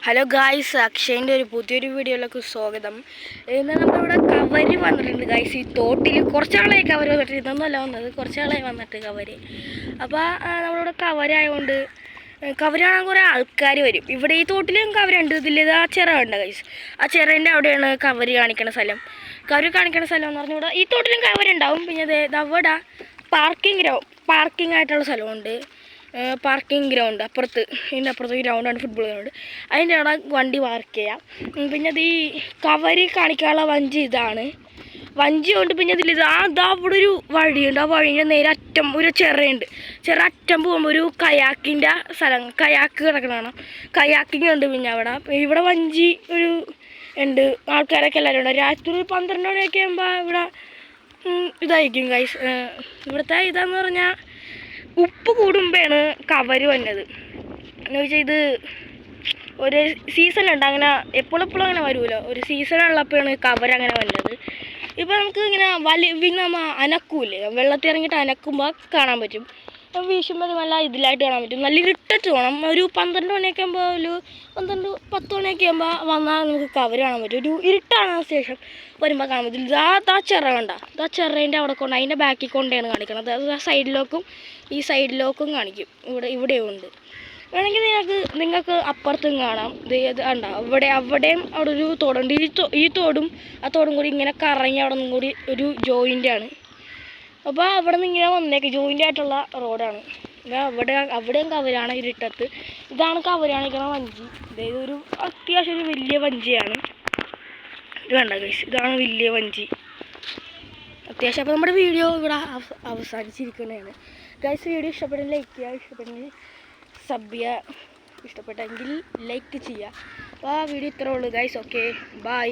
Hello guys, അക്ഷയൻ്റെ ഒരു പുതിയൊരു വീഡിയോയിലേക്ക് സ്വാഗതം. ഇന്ന് നമ്മളിവിടെ കവര് വന്നിട്ടുണ്ട് ഗായ്സ്. ഈ തോട്ടിൽ കുറച്ചാളായി കവര് വന്നിട്ട്, ഇതൊന്നുമല്ല വന്നത്, കുറച്ചാളായി വന്നിട്ട് കവര്. അപ്പോൾ നമ്മളിവിടെ കവരായതുകൊണ്ട് കവര് കാണാൻ കുറേ ആൾക്കാർ വരും. ഇവിടെ ഈ തോട്ടിലും കവരുണ്ട്. ഇതിൽ ആ ചിറ ഉണ്ട് ഗായ്സ്. ആ ചിറേൻ്റെ അവിടെയാണ് കവര് കാണിക്കുന്ന സ്ഥലം. കവര് കാണിക്കുന്ന സ്ഥലം എന്ന് പറഞ്ഞാൽ ഇവിടെ ഈ തോട്ടിലും കവരുണ്ടാവും. പിന്നെ അവിടെ പാർക്കിംഗ് ആയിട്ടുള്ള സ്ഥലമുണ്ട്. പാർക്കിംഗ് ഗ്രൗണ്ട് ഇതിൻ്റെ അപ്പുറത്ത് ഗ്രൗണ്ടാണ്, ഫുട്ബോൾ ഗ്രൗണ്ട്. അതിൻ്റെ അവിടെ വണ്ടി പാർക്ക് ചെയ്യാം. പിന്നെ അത് ഈ കവര് കാണിക്കാനുള്ള വഞ്ചി ഇതാണ്. വഞ്ചി കൊണ്ട് പിന്നെ ഇതിൽ അവിടെ ഒരു വഴിയുണ്ട്. ആ വഴിൻ്റെ നേരെ അറ്റം ഒരു ചിറയുണ്ട്. അറ്റം പോകുമ്പോൾ ഒരു കയാക്കിൻ്റെ സ്ഥലം, കയാക്ക് കിടക്കണതാണ്. കയാക്കിങ് ഉണ്ട്. പിന്നെ ഇവിടെ വഞ്ചി ഉണ്ട്. ആൾക്കാരൊക്കെ എല്ലാവരും ഉണ്ട്. രാത്രി 12 മണിയൊക്കെ ആകുമ്പോൾ ഇവിടെ ഇതായിരിക്കും ഗൈസ്. ഇവിടുത്തെ ഇതാന്ന് പറഞ്ഞാൽ ഉപ്പ് കൂടുമ്പോഴാണ് കവര് വന്നത് എന്ന് വെച്ചാൽ ഇത് ഒരു സീസണുണ്ട്. അങ്ങനെ എപ്പോഴും അങ്ങനെ വരുമല്ലോ. ഒരു സീസണുള്ളപ്പോഴാണ് കവര് അങ്ങനെ വന്നത്. ഇപ്പോൾ നമുക്ക് ഇങ്ങനെ നമ്മൾ അനക്കൂലേ, വെള്ളത്തിൽ ഇറങ്ങിയിട്ട് അനക്കുമ്പോൾ കാണാൻ പറ്റും. വീശുമ്പോൾ നല്ല ഇതിലായിട്ട് കാണാൻ പറ്റും. നല്ല ഇരുട്ടത്ത് വേണം. ഒരു 12 മണിയൊക്കെ ആകുമ്പോൾ 10 മണിയൊക്കെ ആകുമ്പോൾ വന്നാൽ നമുക്ക് കവര് കാണാൻ പറ്റും. ഒരു ഇരുട്ടാണ് ശേഷം വരുമ്പോൾ കാണാൻ പറ്റും. ആ ചിറ കണ്ട, ആ ചിറേൻ്റെ അവിടെ കൊണ്ട് അതിൻ്റെ ബാക്കിൽ കൊണ്ടാണ് കാണിക്കുന്നത്. അത് ആ സൈഡിലോക്കും ഈ സൈഡിലോക്കും കാണിക്കും. ഇവിടെയും ഉണ്ട്. വേണമെങ്കിൽ നിങ്ങൾക്ക് അപ്പുറത്തും കാണാം. ഇത് കണ്ട, അവിടെയും അവിടെ ഒരു തോടുണ്ട്. ഈ തോടും ആ തോടും കൂടി ഇങ്ങനെ കറങ്ങി അവിടെ നിന്നും കൂടി ഒരു ജോയിൻ്റാണ്. അപ്പോൾ അവിടെ നിന്ന് ഇങ്ങനെ വന്നേക്ക് ജോയിൻ്റ് ആയിട്ടുള്ള റോഡാണ്. അവിടെയും കവരാണ് ഇരുട്ടത്ത്. ഇതാണ് കവര് കാണിക്കണ വഞ്ചി. അതായത് ഒരു അത്യാവശ്യം ഒരു വലിയ വഞ്ചിയാണ്. ഇത് കണ്ട ഗൈസ്, ഇതാണ് വലിയ വഞ്ചി അത്യാവശ്യം. അപ്പോൾ നമ്മുടെ വീഡിയോ ഇവിടെ അവസാനിച്ചിരിക്കുന്നതാണ് ഗൈസ്. വീഡിയോ ഇഷ്ടപ്പെട്ടെങ്കിൽ ലൈക്ക് ചെയ്യുക, ഇഷ്ടപ്പെട്ടെങ്കിൽ സബ് ചെയ്യുക, ഇഷ്ടപ്പെട്ടെങ്കിൽ ലൈക്ക് ചെയ്യുക. അപ്പോൾ ആ വീഡിയോ ഇത്രേ ഉള്ളൂ ഗൈസ്. Okay, by.